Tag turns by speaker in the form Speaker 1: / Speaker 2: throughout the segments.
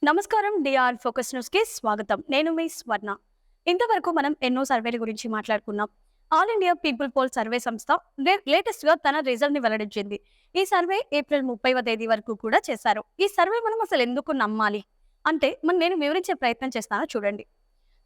Speaker 1: నమస్కారం. DR focus news కి స్వాగతం. నేను మీ స్వర్ణ. ఇంతవరకు మనం ఎన్నో సర్వేల గురించి మాట్లాడుకున్నాం. All India people poll survey సంస్థ లేటెస్ట్ గా తన రిజల్ట్ ని వెల్లడించింది. ఈ సర్వే ఏప్రిల్ 30వ తేదీ వరకు కూడా చేశారు. ఈ సర్వే మనం అసలు ఎందుకు నమ్మాలి అంటే నేను వివరించే ప్రయత్నం చేస్తాను చూడండి.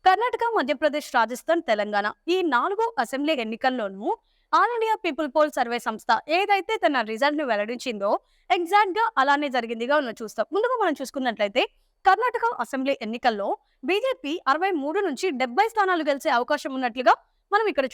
Speaker 1: కర్ణాటక, మధ్యప్రదేశ్, రాజస్థాన్, తెలంగాణ ఈ 4 అసెంబ్లీ ఎన్నికల్లోనూ all India people poll survey సంస్థ ఏదైతే తన రిజల్ట్ ని వెల్లడించిందో ఎగ్జాక్ట్ గా అలానే జరిగిందిగా మనం చూస్తాం. ముందుగా మనం చూసుకున్నట్లయితే కర్ణాటక అసెంబ్లీ ఎన్నికల్లో బీజేపీ 63 నుంచి 70 స్థానాలు గెలిచే అవకాశం ఉన్నట్లుగా మనం ఇక్కడ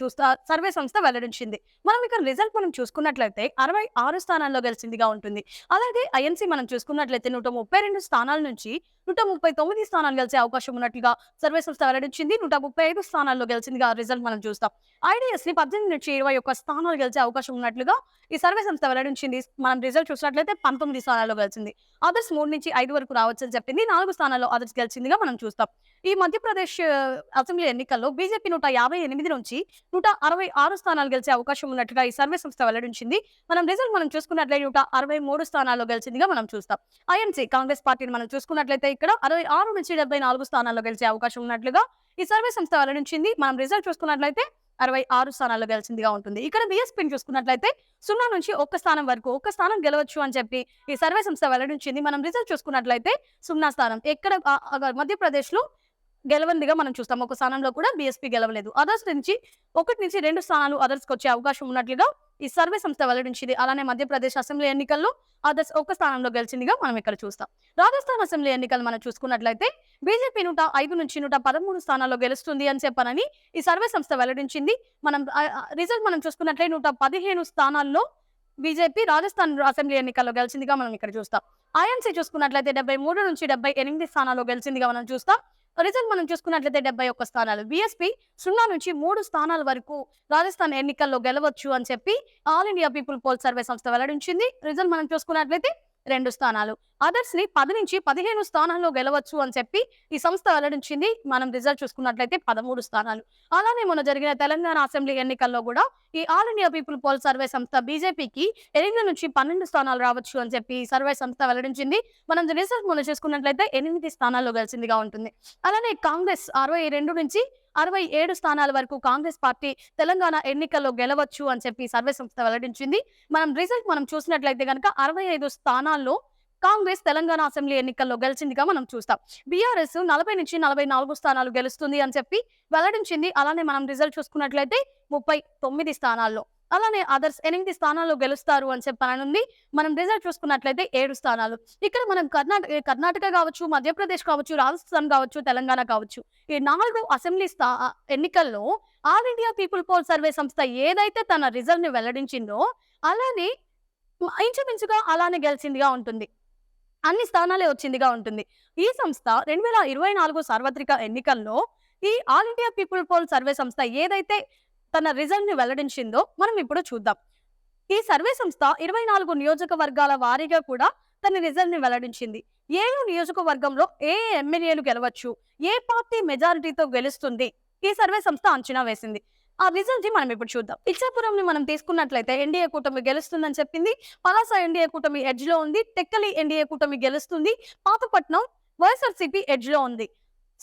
Speaker 1: సర్వే సంస్థ వెల్లడించింది. మనం ఇక్కడ రిజల్ట్ మనం చూసుకున్నట్లయితే 66 స్థానాల్లో గెలిచిందిగా ఉంటుంది. అలాగే ఐఎన్సీ మనం చూసుకున్నట్లయితే 132 స్థానాల నుంచి 139 స్థానాలు గెలిచే అవకాశం ఉన్నట్లుగా సర్వే సంస్థ వెల్లడించింది. 135 స్థానాల్లో గెలిచిందిగా రిజల్ట్ మనం చూస్తాం. ఐడిఎస్ ని 18 నుంచి 21 స్థానాలు గెలిచే అవకాశం ఉన్నట్లుగా ఈ సర్వే సంస్థ వెల్లడించింది. మనం రిజల్ట్ చూసినట్లయితే 19 స్థానాల్లో గెలిచింది. అదర్స్ 3 నుంచి 5 వరకు రావచ్చని చెప్పింది. 4 స్థానాల్లో అదర్స్ గెలిచిందిగా మనం చూస్తాం. ఈ మధ్యప్రదేశ్ అసెంబ్లీ ఎన్నికల్లో బీజేపీ 158 నుంచి 166 స్థానాలు గెలిచే అవకాశం ఉన్నట్లుగా ఈ సర్వే సంస్థ వెల్లడించింది. మనం చూసుకున్నట్లయితే 163 స్థానాల్లో గెలిచిందిగా మనం చూస్తాం. ఐఎన్సీ కాంగ్రెస్ పార్టీని మనం చూసుకున్నట్లయితే ఇక్కడ 66 నుంచి 74 స్థానాల్లో గెలిచే అవకాశం ఉన్నట్లుగా ఈ సర్వే సంస్థ వెల్లడించింది. మనం రిజల్ట్ చూసుకున్నట్లయితే 66 స్థానాల్లో గెలిచిందిగా ఉంటుంది. ఇక్కడ బీఎస్పీని చూసుకున్నట్లయితే 0 నుంచి 1 స్థానం వరకు 1 స్థానం గెలవచ్చు అని చెప్పి ఈ సర్వే సంస్థ వెల్లడించింది. మనం రిజల్ట్ చూసుకున్నట్లయితే 0 స్థానం ఎక్కడ మధ్యప్రదేశ్ లో గెలవందిగా మనం చూస్తాం. ఒక స్థానంలో కూడా బీఎస్పీ గెలవలేదు. అదర్స్ నుంచి 1 నుంచి 2 స్థానాలు అదర్స్ కి వచ్చే అవకాశం ఉన్నట్లుగా ఈ సర్వే సంస్థ వెల్లడించింది. అలానే మధ్యప్రదేశ్ అసెంబ్లీ ఎన్నికల్లో అదర్స్ 1 స్థానంలో గెలిచిందిగా మనం ఇక్కడ చూస్తాం. రాజస్థాన్ అసెంబ్లీ ఎన్నికలు మనం చూసుకున్నట్లయితే బీజేపీ 105 నుంచి 113 స్థానాల్లో గెలుస్తుంది అని చెప్పనని ఈ సర్వే సంస్థ వెల్లడించింది. రిజల్ట్ మనం చూసుకున్నట్లయితే 115 స్థానాల్లో బీజేపీ రాజస్థాన్ అసెంబ్లీ ఎన్నికల్లో గెలిచిందిగా మనం ఇక్కడ చూస్తాం. ఐఎన్సీ చూసుకున్నట్లయితే 73 నుంచి 78 స్థానాల్లో గెలిచిందిగా మనం చూస్తాం. రిజల్ట్ మనం చూసుకున్నట్లయితే 71 స్థానాలు. బీఎస్పీ 0 నుంచి 3 స్థానాల వరకు రాజస్థాన్ ఎన్నికల్లో గెలవచ్చు అని చెప్పి all India people poll survey సంస్థ వెల్లడించింది. రిజల్ట్ మనం చూసుకున్నట్లయితే 2 స్థానాలు. అదర్స్ ని 10 నుంచి 15 స్థానాల్లో గెలవచ్చు అని చెప్పి ఈ సంస్థ వెల్లడించింది. మనం రిజల్ట్ చూసుకున్నట్లయితే 13 స్థానాలు. అలానే మొన్న జరిగిన తెలంగాణ అసెంబ్లీ ఎన్నికల్లో కూడా ఈ all India people poll survey సంస్థ బీజేపీకి 8 నుంచి 12 స్థానాలు రావచ్చు అని చెప్పి ఈ సర్వే సంస్థ వెల్లడించింది. మనం రిజల్ట్ మొన్న చూసుకున్నట్లయితే 8 స్థానాల్లో గెలిచిందిగా ఉంటుంది. అలానే కాంగ్రెస్ 62 నుంచి 67 స్థానాల వరకు కాంగ్రెస్ పార్టీ తెలంగాణ ఎన్నికల్లో గెలవచ్చు అని చెప్పి సర్వే సంస్థ వెల్లడించింది. రిజల్ట్ మనం చూసినట్లయితే కనుక 65 స్థానాల్లో కాంగ్రెస్ తెలంగాణ అసెంబ్లీ ఎన్నికల్లో గెలిచిందిగా మనం చూస్తాం. బీఆర్ఎస్ 40 నుంచి 44 స్థానాలు గెలుస్తుంది అని చెప్పి వెల్లడించింది. అలానే మనం రిజల్ట్ చూసుకున్నట్లయితే 39 స్థానాల్లో. అలానే అదర్స్ 8 స్థానాల్లో గెలుస్తారు అని చెప్పనుంది. మనం రిజల్ట్ చూసుకున్నట్లయితే 7 స్థానాలు. ఇక్కడ మనం కర్ణాటక కావచ్చు, మధ్యప్రదేశ్ కావచ్చు, రాజస్థాన్ కావచ్చు, తెలంగాణ కావచ్చు ఈ 4 అసెంబ్లీ ఎన్నికల్లో all India people poll survey సంస్థ ఏదైతే తన రిజల్ట్ ని వెల్లడించిందో అలానే ఇంచుమించుగా అలానే గెలిచిందిగా ఉంటుంది. అన్ని స్థానాలే వచ్చిందిగా ఉంటుంది. ఈ సంస్థ 2024 సార్వత్రిక ఎన్నికల్లో ఈ all India people poll survey సంస్థ ఏదైతే తన రిజల్ట్ ని వెల్లడించిందో మనం ఇప్పుడు చూద్దాం. ఈ సర్వే సంస్థ 24 నియోజకవర్గాల వారీగా కూడా తన రిజల్ట్ ని వెల్లడించింది. 7 నియోజకవర్గంలో ఏ ఎమ్మెల్యేలు గెలవచ్చు, ఏ పార్టీ మెజారిటీతో గెలుస్తుంది ఈ సర్వే సంస్థ అంచనా వేసింది. ఆ రిజల్ట్ ని మనం ఇప్పుడు చూద్దాం. ఇచ్చాపురం ని మనం తీసుకున్నట్లయితే ఎన్డీఏ కూటమి గెలుస్తుందని చెప్పింది. పలాస ఎన్డీఏ కూటమి ఎడ్జ్ లో ఉంది. టెక్కలి ఎన్డీఏ కూటమి గెలుస్తుంది. పాతపట్నం వైఎస్ఆర్సీపీ ఎడ్జ్ లో ఉంది.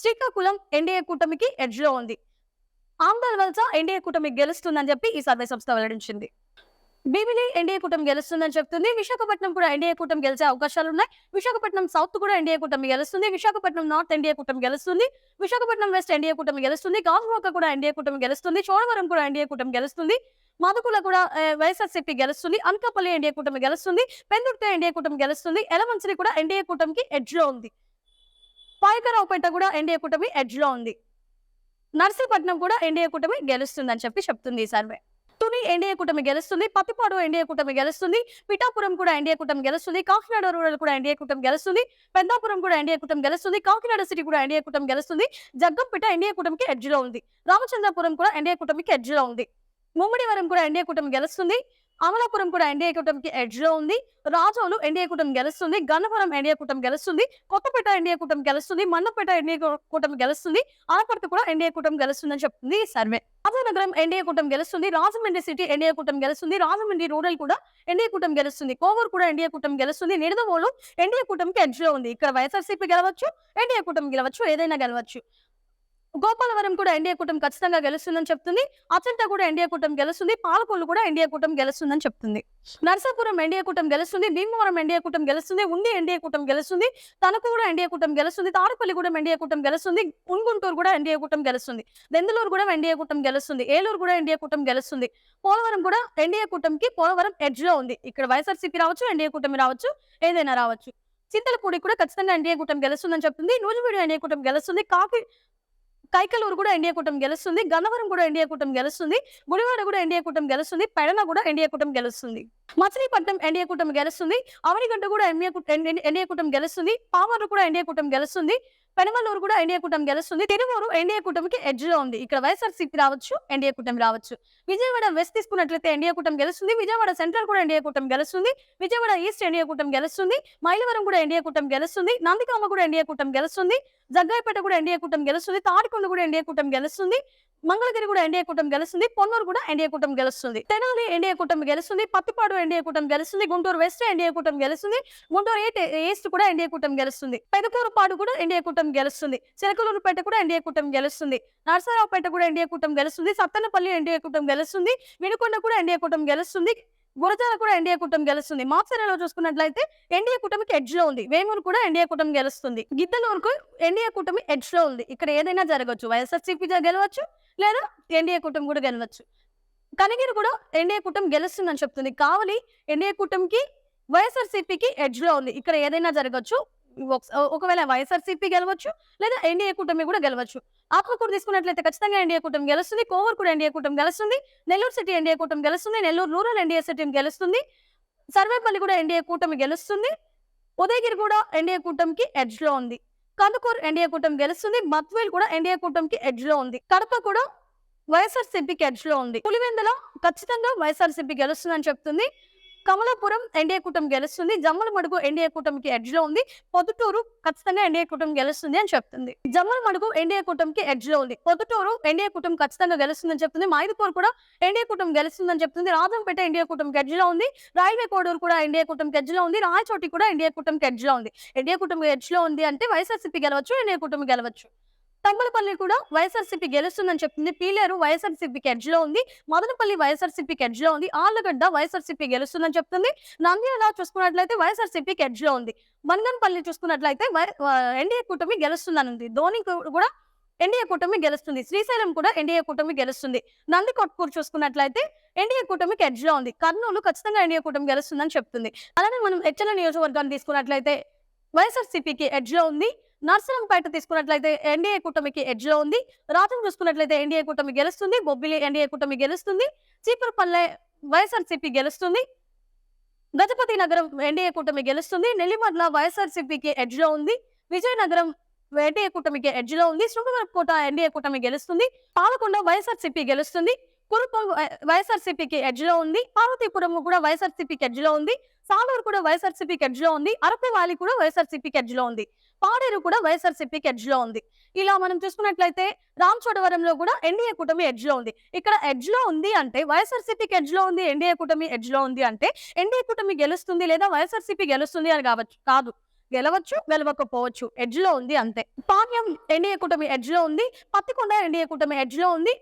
Speaker 1: శ్రీకాకుళం ఎన్డీఏ కూటమికి ఎడ్జ్ లో ఉంది. ఆమ్దాల్ వలస ఎన్డీఏ కూటమి గెలుస్తుందని చెప్పి ఈ సర్వే సంస్థ వెల్లడించింది. భీమిలి ఎన్డీఏ కూటమి గెలుస్తుందని చెప్తుంది. విశాఖపట్నం కూడా ఎన్డీఏ కూటమి గెలిచే అవకాశాలున్నాయి. విశాఖపట్నం సౌత్ కూడా ఎన్డీఏ కూటమి గెలుస్తుంది. విశాఖపట్నం నార్త్ ఎన్డీఏ కూటమి గెలుస్తుంది. విశాఖపట్నం వెస్ట్ ఎన్డీఏ కూటమి గెలుస్తుంది. గాజువాక కూడా ఎన్డీఏ కూటమి గెలుస్తుంది. చోడవరం కూడా ఎన్డీఏ కూటమి గెలుస్తుంది. మాదుకుల కూడా వైఎస్ఆర్సీపీ గెలుస్తుంది. అనకాపల్లి ఎన్డీఏ కూటమి గెలుస్తుంది. పెందుర్తి ఎన్డీఏ కూటమి గెలుస్తుంది. ఎలమంచిలి కూడా ఎన్డీఏ కూటమికి ఎడ్జ్ లో ఉంది. పాయకరావుపేట కూడా ఎన్డీఏ కూటమి ఎడ్జ్ లో ఉంది. నర్సీపట్నం కూడా ఎన్డీఏ కూటమి గెలుస్తుందని చెప్పి చెప్తుంది ఈ సర్వే. తుని ఎన్డీఏ కూటమి గెలుస్తుంది. పత్తిపాడు ఎన్డీఏ కూటమి గెలుస్తుంది. పిఠాపురం కూడా ఎన్డీఏ కూటమి గెలుస్తుంది. కాకినాడ రూరల్ కూడా ఎన్డీఏ కూటమి గెలుస్తుంది. పెద్దాపురం కూడా ఎన్డీఏ కూటమి గెలుస్తుంది. కాకినాడ సిటీ కూడా ఎన్డీఏ కూటమి గెలుస్తుంది. జగ్గంపేట ఎన్డీఏ కూటమికి ఎడ్జ్ లో ఉంది. రామచంద్రపురం కూడా ఎన్డీఏ కూటమికి ఎడ్జ్ లో ఉంది. ముమ్మడివరం కూడా ఎన్డీఏ కూటమి గెలుస్తుంది. అమలాపురం కూడా ఎన్డీఏ కూటమికి ఎడ్జ్ లో ఉంది. రాజోలు ఎన్డీఏ కూటమి గెలుస్తుంది. గన్నవరం ఎన్డీఏ కూటమి గెలుస్తుంది. కొత్తపేట ఎన్డీఏ కూటమి గెలుస్తుంది. మన్నపేట ఎన్డీఏ కూటమి గెలుస్తుంది. ఆనపర్తి కూడా ఎన్డీఏ కూటమి గెలుస్తుందని చెప్తుంది ఈ సర్వే. రాజానగరం ఎన్డీఏ కూటమి గెలుస్తుంది. రాజమండ్రి సిటీ ఎన్డీఏ కూటమి గెలుస్తుంది. రాజమండ్రి రూరల్ కూడా ఎన్డీఏ కూటమి గెలుస్తుంది. కోవూరు కూడా ఎన్డీఏ కూటమి గెలుస్తుంది. నిడదవోలు ఎన్డీఏ కూటమికి ఎడ్జ్ లో ఉంది. ఇక్కడ వైఎస్ఆర్సీపీ గెలవచ్చు, ఎన్డీఏ కూటమి గెలవచ్చు, ఏదైనా గెలవచ్చు. గోపాలవరం కూడా ఎన్డీఏ కూటమి ఖచ్చితంగా గెలుస్తుందని చెప్తుంది. అచంట కూడా ఎన్డీఏ కూటమి గెలుస్తుంది. పాలకొల్లు కూడా ఎన్డీఏ కూటమి గెలుస్తుందని చెప్తుంది. నర్సాపురం ఎన్డీఏ కూటమి గెలుస్తుంది. భీమవరం ఎన్డీఏ కూటమి గెలుస్తుంది. ఉండి ఎన్డీఏ కూటమి గెలుస్తుంది. తణుకు కూడా ఎన్డీఏ కూటమి గెలుస్తుంది. తాడేపల్లి కూడా ఎన్డీఏ కూటమి గెలుస్తుంది. గుంటూరు కూడా ఎన్డీఏ కూటమి గెలుస్తుంది. దెందులూరు కూడా ఎన్డీఏ కూటమి గెలుస్తుంది. ఏలూరు కూడా ఎన్డీఏ కూటమి గెలుస్తుంది. పోలవరం కూడా ఎన్డీఏ కూటమికి పోలవరం ఎడ్జ్ లో ఉంది. ఇక్కడ వైఎస్ఆర్సీపీ రావచ్చు, ఎన్డీఏ కూటమి రావచ్చు, ఏదైనా రావచ్చు. చింతలపూడి కూడా ఖచ్చితంగా ఎన్డీఏ కూటమి గెలుస్తుందని చెప్తుంది. నూజివీడు ఎన్డీఏ కూటమి గెలుస్తుంది. కైకలూరు కూడా ఎన్డీఏ కూటమి గెలుస్తుంది. గన్నవరం కూడా ఎన్డీఏ కూటమి గెలుస్తుంది. గుడివాడ కూడా ఎన్డీఏ కూటమి గెలుస్తుంది. పెడన కూడా ఎన్డీఏ కూటమి గెలుస్తుంది. మచిలీపట్నం ఎన్డీఏ కూటమి గెలుస్తుంది. అవనిగడ్డ కూడా ఎన్డీఏ కూటమి గెలుస్తుంది. పామర్రు కూడా ఎన్డీఏ కూటమి గెలుస్తుంది. పెనమలూరు కూడా ఎన్డీఏ కూటమి గెలుస్తుంది. తిరువూరు ఎన్డీఏ కూటమికి ఎడ్జ్ లో ఉంది. ఇక్కడ వైఎస్ఆర్సీపీ రావచ్చు, ఎన్డీఏ కూటమి రావచ్చు. విజయవాడ వెస్ట్ తీసుకున్నట్లయితే ఎన్డీఏ కూటమి గెలుస్తుంది. విజయవాడ సెంట్రల్ కూడా ఎన్డీఏ కూటమి గెలుస్తుంది. విజయవాడ ఈస్ట్ ఎన్డీఏ కూటమి గెలుస్తుంది. మైలవరం కూడా ఎన్డీఏ కూటమి గెలుస్తుంది. నందిగామ కూడా ఎన్డీఏ కూటమి గెలుస్తుంది. జగ్గాయపేట కూడా ఎన్డీఏ కూటమి గెలుస్తుంది. తాడికొండ కూడా ఎన్డీఏ కూటమి గెలుస్తుంది. మంగళగిరి కూడా ఎన్డీఏ కూటమి గెలుస్తుంది. పొన్నూరు కూడా ఎన్డీఏ కూటమి గెలుస్తుంది. తెనాలి ఎన్డీఏ కూటమి గెలుస్తుంది. పత్తిపాడు ఎన్డీఏ కూటమి గెలుస్తుంది. గుంటూరు వెస్ట్ ఎన్డీఏ కూటమి గెలుస్తుంది. గుంటూరు ఈస్ట్ కూడా ఎన్డీఏ కూటమి గెలుస్తుంది. పెదకూరుపాడు కూడా ఎన్డీఏ కూటమి గెలుస్తుంది. చిలకలూరుపేట కూడా ఎన్డీఏ కూటమి గెలుస్తుంది. నరసరావుపేట కూడా ఎన్డీఏ కూటమి గెలుస్తుంది. సత్తెనపల్లి ఎన్డీఏ కూటమి గెలుస్తుంది. వినుకొండ కూడా ఎన్డీఏ కూటమి గెలుస్తుంది. గురజాల కూడా ఎన్డీఏ కూటమి గెలుస్తుంది. మాప్సరేలో చూసుకున్నట్లయితే ఎన్డీఏ కూటమికి ఎడ్జ్ లో ఉంది. వేమూరు కూడా ఎన్డీఏ కూటమి గెలుస్తుంది. గిద్దలూరుకు ఎన్డీఏ కూటమి ఎడ్జ్ లో ఉంది. ఇక్కడ ఏదైనా జరగవచ్చు. వైఎస్ఆర్సీపీ గెలవచ్చు, లేదా ఎన్డీఏ కూటమి కూడా గెలవచ్చు. కనిగిరి కూడా ఎన్డీఏ కూటమి గెలుస్తుందని చెప్తుంది. కావలి ఎన్డీఏ కూటమికి వైఎస్ఆర్సీపీకి ఎడ్జ్ లో ఉంది. ఇక్కడ ఏదైనా జరగవచ్చు. ఒకవేళ వైఎస్ఆర్సీపీ గెలవచ్చు, లేదా ఎన్డీఏ కూటమి కూడా గెలవచ్చు. ఆత్మకూరు తీసుకున్నట్లయితే ఖచ్చితంగా ఎన్డీఏ కూటమి గెలుస్తుంది. కోవూరు కూడా ఎన్డీఏ కూటమి గెలుస్తుంది. నెల్లూరు సిటీ ఎన్డీఏ కూటమి గెలుస్తుంది. నెల్లూరు రూరల్ ఎన్డీఏ సిటీ గెలుస్తుంది. సర్వేపల్లి కూడా ఎన్డీఏ కూటమి గెలుస్తుంది. ఉదయగిరి కూడా ఎన్డీఏ కూటమికి ఎడ్జ్ లో ఉంది. కందుకూరు ఎన్డీఏ కూటమి గెలుస్తుంది. బత్వేల్ కూడా ఎన్డీఏ కూటమికి ఎడ్జ్ లో ఉంది. కడప కూడా వైఎస్ఆర్సీపీకి ఎడ్జ్ లో ఉంది. పులివెందుల ఖచ్చితంగా వైఎస్ఆర్సీపీ గెలుస్తుందని చెప్తుంది. కమలాపురం ఎన్డీఏ కూటమి గెలుస్తుంది. జమ్మలమడుగు ఎన్డీఏ కూటమికి ఎడ్జ్ లో ఉంది. పొద్దుటూరు ఖచ్చితంగా ఎన్డీఏ కూటమి గెలుస్తుంది అని చెప్తుంది. జమ్మలమడుగు ఎన్డీఏ కూటమికి ఎడ్జ్ లో ఉంది. పొద్దుటూరు ఎన్డీఏ కూటమి ఖచ్చితంగా గెలుస్తుందని చెప్తుంది. మైదుకూరు కూడా ఎన్డీఏ కూటమి గెలుస్తుందని చెప్తుంది. రాజంపేట ఎన్డీఏ కూటమికి ఎడ్జ్ లో ఉంది. రైల్వే కోడూరు కూడా ఎన్డీఏ కూటమికి ఎడ్జ్ లో ఉంది. రాయచోటి కూడా ఎన్డీఏ కూటమికి ఎడ్జ్ లో ఉంది. ఎన్డీఏ కూటమి ఎడ్జ్ లో ఉంది అంటే వైఎస్ఆర్సీపీ గెలవచ్చు, ఎన్డీఏ కూటమి గెలవచ్చు. తంగళపల్లి కూడా వైఎస్ఆర్సీపీ గెలుస్తుందని చెప్తుంది. పీలేరు వైఎస్ఆర్సీపీకి ఎడ్జ్ లో ఉంది. మదనపల్లి వైఎస్ఆర్సీపీకి ఎడ్జ్ లో ఉంది. ఆళ్లగడ్డ వైఎస్ఆర్సీపీ గెలుస్తుందని చెప్తుంది. నంద్యాల చూసుకున్నట్లయితే వైఎస్ఆర్సీపీకి ఎడ్జ్ లో ఉంది. బంగన్పల్లి చూసుకున్నట్లయితే ఎన్డీఏ కూటమి గెలుస్తుందని ఉంది. ధోని కూడా ఎన్డీఏ కూటమి గెలుస్తుంది. శ్రీశైలం కూడా ఎన్డీఏ కూటమి గెలుస్తుంది. నందికొట్కూరు చూసుకున్నట్లయితే ఎన్డీఏ కూటమికి ఎడ్జ్ లో ఉంది. కర్నూలు ఖచ్చితంగా ఎన్డీఏ కూటమి గెలుస్తుందని చెప్తుంది. అలానే మనం హెచ్చల నియోజకవర్గాన్ని తీసుకున్నట్లయితే వైఎస్ఆర్సీపీకి ఎడ్జ్ లో ఉంది. నర్సరంపేట తీసుకున్నట్లయితే ఎన్డీఏ కూటమికి ఎడ్జ్ లో ఉంది. రాజం చూసుకున్నట్లయితే ఎన్డీఏ కూటమి గెలుస్తుంది. బొబ్బిలి ఎన్డీఏ కూటమి గెలుస్తుంది. చీపురుపల్లె వైఎస్ఆర్సీపీ గెలుస్తుంది. గజపతి నగరం ఎన్డీఏ కూటమి గెలుస్తుంది. నెల్లిమర్ల వైఎస్ఆర్సీపీకి ఎడ్జ్ లో ఉంది. విజయనగరం ఎన్డీఏ కూటమికి ఎడ్జ్ లో ఉంది. శృంగవరపుకోట ఎన్డీఏ కూటమి గెలుస్తుంది. పాలకొండ వైఎస్ఆర్సీపీ గెలుస్తుంది. కురుపం వైఎస్ఆర్సీపీకి ఎడ్జ్ లో ఉంది. పార్వతీపురం కూడా వైఎస్ఆర్సీపీకి ఎడ్జ్ లో ఉంది. సాలూరు కూడా వైఎస్ఆర్సీపీకి ఎడ్జ్ లో ఉంది. అరపవాళి కూడా వైఎస్ఆర్సీపీకి ఎడ్జ్ లో ఉంది. పాడేరు కూడా వైఎస్ఆర్సీపీకి ఎడ్జ్ లో ఉంది. ఇలా మనం చూసుకున్నట్లయితే రామచోడవరంలో కూడా ఎన్డీఏ కూటమి ఎడ్జ్ లో ఉంది. ఇక్కడ ఎడ్జ్ లో ఉంది అంటే వైఎస్ఆర్సీపీకి ఎడ్జ్ లో ఉంది, ఎన్డీఏ కూటమి ఎడ్జ్ లో ఉంది అంటే ఎన్డీఏ కూటమి గెలుస్తుంది లేదా వైఎస్ఆర్సీపీ గెలుస్తుంది అని కాదు. గెలవచ్చు, గెలవకపోవచ్చు. ఎడ్జ్ లో ఉంది అంతే. పాణ్యం ఎన్డీఏ కూటమి ఎడ్జ్ లో ఉంది. పత్తికొండ ఎన్డీఏ కూటమి ఎడ్జ్ లో ఉంది.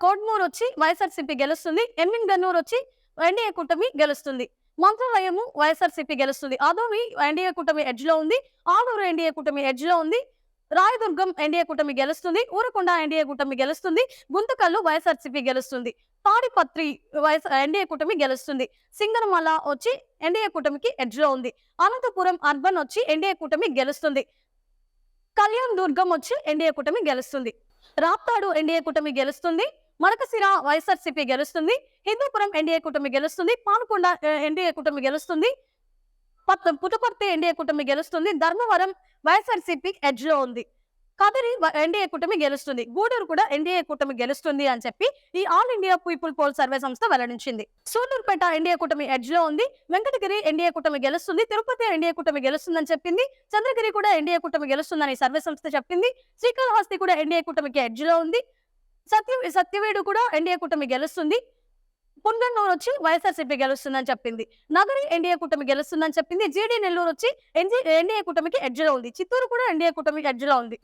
Speaker 1: కోడ్మూర్ వచ్చి వైఎస్ఆర్సీపీ గెలుస్తుంది. గన్నూరు వచ్చి ఎన్డీఏ కూటమి గెలుస్తుంది. మంత్రాలయము వైఎస్ఆర్సీపీ గెలుస్తుంది. అదోమి ఎన్డీఏ కూటమి ఎడ్జ్ లో ఉంది. ఆలూరు ఎన్డీఏ కూటమి ఎడ్జ్ లో ఉంది. రాయదుర్గం ఎన్డీఏ కూటమి గెలుస్తుంది. ఊరకొండ ఎన్డీఏ కూటమి గెలుస్తుంది. గుంతకల్లు వైఎస్ఆర్సీపీ గెలుస్తుంది. తాడిపత్రి ఎన్డీఏ కూటమి గెలుస్తుంది. సింగనమల వచ్చి ఎన్డీఏ కూటమికి ఎడ్జ్ లో ఉంది. అనంతపురం అర్బన్ వచ్చి ఎన్డీఏ కూటమి గెలుస్తుంది. కళ్యాణ్ దుర్గం వచ్చి ఎన్డీఏ కూటమి గెలుస్తుంది. రాప్తాడు ఎన్డీఏ కూటమి గెలుస్తుంది. మడకసిర వైఎస్ఆర్సీపీ గెలుస్తుంది. హిందూపురం ఎన్డీఏ కూటమి గెలుస్తుంది. పానుకొండ ఎన్డీఏ కూటమి గెలుస్తుంది. పుట్టపర్తి ఎన్డీఏ కూటమి గెలుస్తుంది. ధర్మవరం వైఎస్ఆర్సీపీ ఎడ్జ్ లో ఉంది. కదిరి ఎన్డీఏ కూటమి గెలుస్తుంది, గూడూరు కూడా ఎన్డీఏ కూటమి గెలుస్తుంది అని చెప్పి ఈ all India people poll survey సంస్థ వెల్లడించింది. సూలూరుపేట ఎన్డీఏ కూటమి ఎడ్జ్ లో ఉంది, వెంకటగిరి ఎన్డీఏ కూటమి గెలుస్తుంది, తిరుపతి ఎన్డీఏ కూటమి గెలుస్తుందని చెప్పింది, చంద్రగిరి కూడా ఎన్డీఏ కూటమి గెలుస్తుందని సర్వే సంస్థ చెప్పింది, శ్రీకాళహస్తి కూడా ఎన్డీఏ కూటమికి ఎడ్జ్ లో ఉంది, సత్యవేడు కూడా ఎన్డీఏ కూటమి గెలుస్తుంది, పుంగన్నూరు వచ్చి వైఎస్ఆర్సీపీ గెలుస్తుందని చెప్పింది, నగరి ఎన్డీఏ కూటమి గెలుస్తుందని చెప్పింది, జీడీ నెల్లూరు వచ్చి ఎన్డీఏ కూటమికి ఎడ్జ్ లో ఉంది, చిత్తూరు కూడా ఎన్డీఏ కూటమికి ఎడ్జ్ లో ఉంది,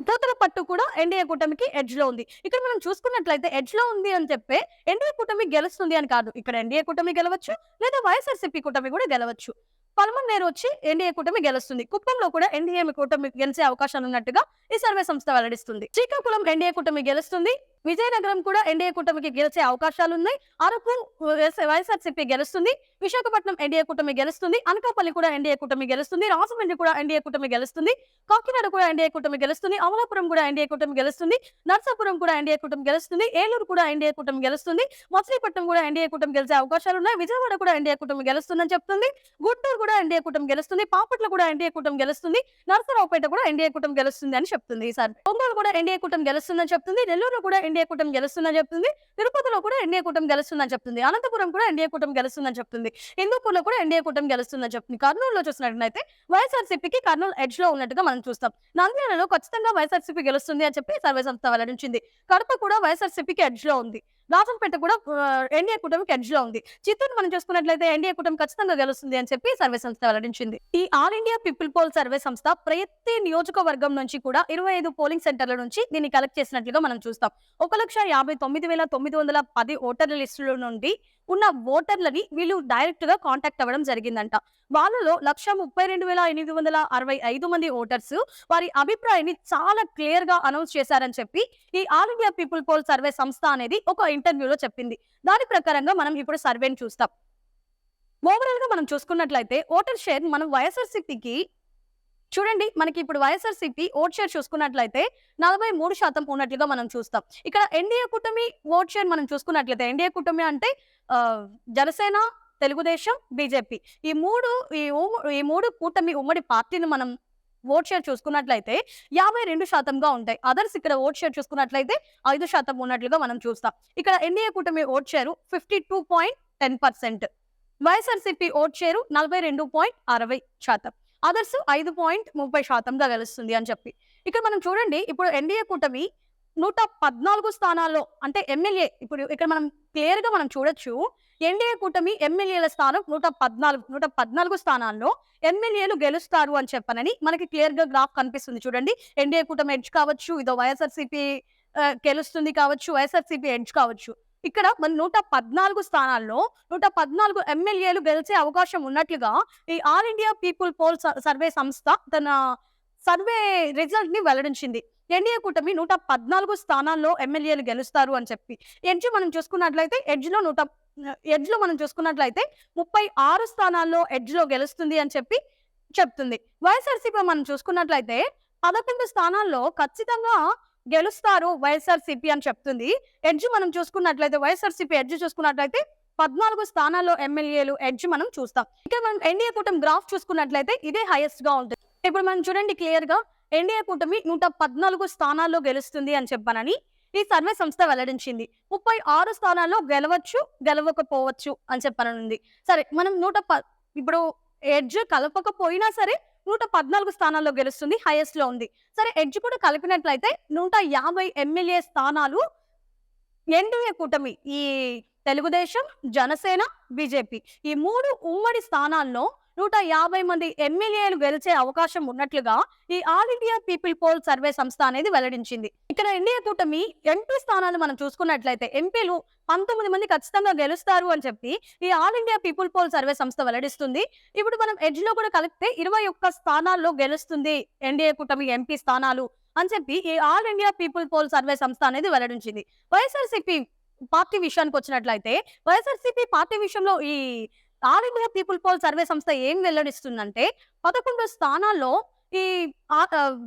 Speaker 1: పట్టు కూడా ఎన్డీఏ కూటమికి ఎడ్జ్ లో ఉంది. ఇక్కడ మనం చూసుకున్నట్లయితే ఎడ్జ్ లో ఉంది అని చెప్పే ఎన్డీఏ కూటమి గెలుస్తుంది అని కాదు, ఇక్కడ ఎన్డీఏ కూటమి గెలవచ్చు లేదా వైఎస్ఆర్సీపీ కూటమి కూడా గెలవచ్చు. పల్మనేరు వచ్చి ఎన్డీఏ కూటమి గెలుస్తుంది, కుప్పంలో కూడా ఎన్డీఏ కూటమి గెలిచే అవకాశాలు ఉన్నట్టుగా ఈ సర్వే సంస్థ వెల్లడిస్తుంది. శ్రీకాకుళం ఎన్డీఏ కూటమి గెలుస్తుంది, విజయనగరం కూడా ఎన్డీఏ కూటమికి గెలిచే అవకాశాలున్నాయి, అరకు వైఎస్ఆర్సీపీ గెలుస్తుంది, విశాఖపట్నం ఎన్డీఏ కూటమి గెలుస్తుంది, అనకాపల్లి కూడా ఎన్డీఏ కూటమి గెలుస్తుంది, రాజమండ్రి కూడా ఎన్డీఏ కూటమి గెలుస్తుంది, కాకినాడ కూడా ఎన్డీఏ కూటమి గెలుస్తుంది, అమలాపురం కూడా ఎన్డీఏ కూటమి గెలుస్తుంది, నర్సాపురం కూడా ఎన్డీఏ కూటమి గెలుస్తుంది, ఏలూరు కూడా ఎన్డీఏ కూటమి గెలుస్తుంది, మచిలీపట్నం కూడా ఎన్డీఏ కూటమి గెలిచే అవకాశాలు ఉన్నాయి, విజయవాడ కూడా ఎన్డీఏ కూటమి గెలుస్తుందని చెప్తుంది, గుంటూరు కూడా ఎన్డీఏ కూటమి గెలుస్తుంది, పాపట్ల కూడా ఎన్డీఏ కూటమి గెలుస్తుంది, నర్సరావుపేట కూడా ఎన్డీఏ కూటమి గెలుస్తుంది అని చెప్తుంది. ఈసారి ఒంగోలు కూడా ఎన్డీఏ కూటమి గెలుస్తుందని చెప్తుంది, నెల్లూరు కూడా ఎన్డీఏ కూటమి గెలుస్తుందని చెప్తుంది, తిరుపతిలో కూడా ఎన్డీఏ కూటమి గెలుస్తుందని చెప్తుంది, అనంతపురం కూడా ఎన్డీఏ కూటమి గెలుస్తుందని చెప్తుంది, హిందూపూర్లో కూడా ఎన్డీఏ కూటమి గెలుస్తుందని చెప్తుంది. కర్నూలులో చూసినట్లయితే వైఎస్ఆర్సీపీకి కర్నూలు ఎడ్జ్ లో ఉన్నట్టుగా మనం చూస్తాం. నంద్యాలలో ఖచ్చితంగా వైఎస్ఆర్సీపీ గెలుస్తుంది అని చెప్పి సర్వే సంస్థ వెల్లడించింది. కడప కూడా వైఎస్ఆర్సీపీకి ఎడ్జ్ లో ఉంది, రాజంపేట కూడా ఎన్డీఏ కూటమికి ఎడ్జ్ లో ఉంది, చిత్తూరు మనం చూసుకున్నట్లయితే ఎన్డీఏ కూటమి ఖచ్చితంగా గెలుస్తుంది అని చెప్పి సర్వే సంస్థ వెల్లడించింది. ఈ all India people poll survey సంస్థ ప్రతి నియోజకవర్గం నుంచి కూడా 25 పోలింగ్ సెంటర్ల నుంచి దీన్ని కలెక్ట్ చేసినట్లుగా మనం చూస్తాం. 1,59,910 ఓటర్ల లిస్టుల నుండి ఉన్న ఓటర్లని వీళ్ళు డైరెక్ట్ గా కాంటాక్ట్ అవ్వడం జరిగిందంట. వాళ్ళలో 132,865 మంది ఓటర్స్ వారి అభిప్రాయాన్ని చాలా క్లియర్ గా అనౌన్స్ చేశారని చెప్పి ఈ all India people poll survey సంస్థ అనేది ఒక ఇంటర్వ్యూలో చెప్పింది. దాని ప్రకారంగా మనం ఇప్పుడు సర్వేని చూస్తాం. ఓవరాల్ గా మనం చూసుకున్నట్లయితే ఓటర్ షేర్ మనం వైఎస్ఆర్సీపీకి చూడండి, మనకి ఇప్పుడు వైఎస్ఆర్సీపీ ఓట్ షేర్ చూసుకున్నట్లయితే 43% ఉన్నట్లుగా మనం చూస్తాం. ఇక్కడ ఎన్డీఏ కూటమి ఓట్ షేర్ మనం చూసుకున్నట్లయితే ఎన్డీఏ కూటమి అంటే జనసేన, తెలుగుదేశం, బీజేపీ ఈ మూడు కూటమి ఉమ్మడి పార్టీని మనం ఓట్ షేర్ చూసుకున్నట్లయితే 52%గా ఉంటాయి. అదర్స్ ఇక్కడ ఓట్ షేర్ చూసుకున్నట్లయితే 5% ఉన్నట్లుగా మనం చూస్తాం. ఇక్కడ ఎన్డీఏ కూటమి vote share 52.10%, YSRCP vote share 42.60%, others 5.30%గా గెలుస్తుంది అని చెప్పి ఇక్కడ మనం చూడండి. ఇప్పుడు ఎన్డీఏ కూటమి 114 స్థానాల్లో అంటే ఎమ్మెల్యే, ఇప్పుడు ఇక్కడ మనం క్లియర్ గా మనం చూడొచ్చు ఎన్డీఏ కూటమి ఎమ్మెల్యేల స్థానం 114 స్థానాల్లో ఎమ్మెల్యేలు గెలుస్తారు అని చెప్పనని మనకి క్లియర్ గా గ్రాఫ్ కనిపిస్తుంది. చూడండి, ఎన్డీఏ కూటమి ఎడ్జ్ కావచ్చు, ఇదో వైఎస్ఆర్సీపీ గెలుస్తుంది కావచ్చు, వైఎస్ఆర్సీపీ ఎడ్జ్ కావచ్చు. ఇక్కడ మన 114 స్థానాల్లో 114 ఎమ్మెల్యేలు గెలిచే అవకాశం ఉన్నట్లుగా ఈ all India people poll survey సంస్థ తన సర్వే రిజల్ట్ ని వెల్లడించింది. ఎన్డీఏ కూటమి 114 స్థానాల్లో ఎమ్మెల్యేలు గెలుస్తారు అని చెప్పి ఎడ్జ్ మనం చూసుకున్నట్లయితే ఎడ్జ్ లో మనం చూసుకున్నట్లయితే 36 స్థానాల్లో ఎడ్జ్ లో గెలుస్తుంది అని చెప్పి చెప్తుంది. వైఎస్ఆర్సీపీ మనం చూసుకున్నట్లయితే 11 స్థానాల్లో ఖచ్చితంగా గెలుస్తారు వైఎస్ఆర్సీపీ అని చెప్తుంది. ఎడ్జ్ మనం చూసుకున్నట్లయితే వైఎస్ఆర్సీపీ ఎడ్జ్ చూసుకున్నట్లయితే 14 స్థానాల్లో ఎమ్మెల్యేలు ఎడ్జ్ మనం చూస్తాం. ఇక్కడ మనం ఎన్డీఏ కూటమి గ్రాఫ్ చూసుకున్నట్లయితే ఇదే హైయెస్ట్ గా ఉంటుంది. ఇప్పుడు మనం చూడండి క్లియర్ గా ఎన్డీఏ కూటమి 114 స్థానాల్లో గెలుస్తుంది అని చెప్పనని ఈ సర్వే సంస్థ వెల్లడించింది. 36 స్థానాల్లో గెలవచ్చు, గెలవకపోవచ్చు అని చెప్పనుంది. సరే, మనం ఇప్పుడు ఎడ్జ్ కలపకపోయినా సరే 114 స్థానాల్లో గెలుస్తుంది, హైయెస్ట్ లో ఉంది. సరే, ఎడ్జ్ కూడా కలిపినట్లయితే 150 ఎమ్మెల్యే స్థానాలు ఎన్డీఏ కూటమి ఈ తెలుగుదేశం, జనసేన, బీజేపీ ఈ 3 ఉమ్మడి స్థానాల్లో 150 మంది ఎమ్మెల్యేలు గెలిచే అవకాశం ఉన్నట్లుగా ఈ all India people poll survey సంస్థ అనేది వెల్లడించింది. ఇక్కడ ఎన్డీఏ కూటమి ఎంపీ స్థానాలు మనం చూసుకున్నట్లయితే ఎంపీలు 19 మంది ఖచ్చితంగా గెలుస్తారు అని చెప్పి ఈ all India people poll survey సంస్థ వెల్లడిస్తుంది. ఇప్పుడు మనం ఎడ్జ్ లో కూడా కలిపితే 21 స్థానాల్లో గెలుస్తుంది ఎన్డీఏ కూటమి ఎంపీ స్థానాలు అని చెప్పి ఈ all India people poll survey సంస్థ అనేది వెల్లడించింది. వైఎస్ఆర్సీపీ పార్టీ విషయానికి వచ్చినట్లయితే వైఎస్ఆర్సీపీ పార్టీ విషయంలో ఈ all India people poll survey సంస్థ ఏం వెల్లడిస్తుందంటే 11 స్థానాల్లో ఈ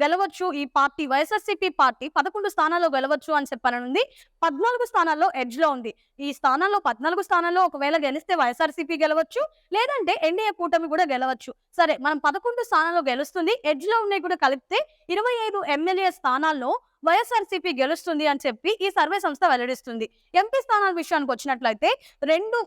Speaker 1: గెలవచ్చు ఈ పార్టీ వైఎస్ఆర్‌సీపీ పార్టీ 11 స్థానాల్లో గెలవచ్చు అని చెప్పననుంది. 14 స్థానాల్లో ఎడ్జ్‌లో ఉంది. ఈ స్థానాల్లో 14 స్థానాల్లో ఒకవేళ గెలిస్తే వైఎస్ఆర్‌సీపీ గెలవచ్చు. లేదంటే ఎన్‌డీఏ కూటమి కూడా గెలవచ్చు. సరే మనం 11 స్థానాల్లో గెలుస్తుంది. ఎడ్జ్‌లో ఉన్నయి కూడా కలిపితే 25 ఎమ్మెల్యే స్థానాల్లో వైఎస్ఆర్‌సీపీ గెలుస్తుంది అని చెప్పి ఈ సర్వే సంస్థ వెల్లడిస్తుంది. ఎంపీ స్థానాల విషయానికొచ్చినట్లయితే 2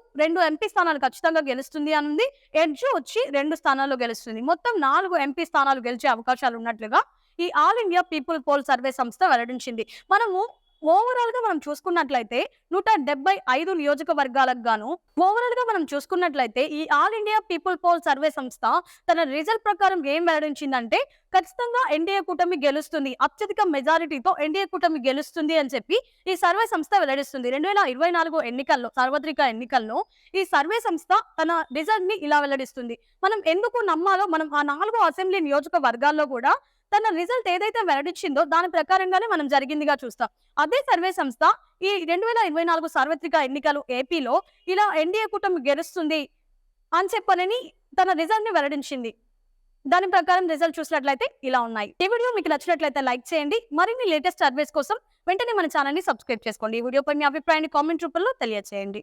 Speaker 1: ఎంపీ స్థానాలు ఖచ్చితంగా గెలుస్తుంది అనుంది. ఎడ్జ్ వచ్చి 2 స్థానాల్లో గెలుస్తుంది. మొత్తం 4 ఎంపీ స్థానాలు గెలిచే అవకాశాలున్నట్లుగా ఈ all India people poll survey సంస్థ వెల్లడించింది. మనము ఓవరాల్‌గా మనం చూసుకున్నట్లయితే 175 నియోజకవర్గాలకు గాను ఓవరాల్‌గా మనం చూసుకున్నట్లయితే ఈ all India people poll survey సంస్థ తన రిజల్ట్ ప్రకారం ఏం వెల్లడించిందంటే ఖచ్చితంగా ఎన్‌డీఏ కూటమి గెలుస్తుంది. అత్యధిక మెజారిటీతో ఎన్‌డీఏ కూటమి గెలుస్తుంది అని చెప్పి ఈ సర్వే సంస్థ వెల్లడిస్తుంది. 2024 ఎన్నికల్లో సార్వత్రిక ఎన్నికల్లో ఈ సర్వే సంస్థ తన రిజల్ట్‌ని ఇలా వెల్లడిస్తుంది. మనం ఎందుకు నమ్మాలో మనం ఆ 4 అసెంబ్లీ నియోజకవర్గాల్లో కూడా తన రిజల్ట్ ఏదైతే వెల్లడించిందో దాని ప్రకారంగానే మనం జరిగిందిగా చూస్తాం. అదే సర్వే సంస్థ ఈ 2024 సార్వత్రిక ఎన్నికలు ఏపీలో ఇలా ఎన్‌డీఏ కూటమి గెలుస్తుంది అని చెప్పనని తన రిజల్ట్‌ని వెల్లడించింది. దాని ప్రకారం రిజల్ట్ చూసినట్లయితే ఇలా ఉన్నాయి. ఈ వీడియో మీకు నచ్చినట్లయితే లైక్ చేయండి. మరిన్ని లేటెస్ట్ సర్వేస్ కోసం వెంటనే మన ఛానెల్‌ని సబ్స్క్రైబ్ చేసుకోండి. ఈ వీడియోపై మీ అభిప్రాయాన్ని కామెంట్ రూపంలో తెలియజేయండి.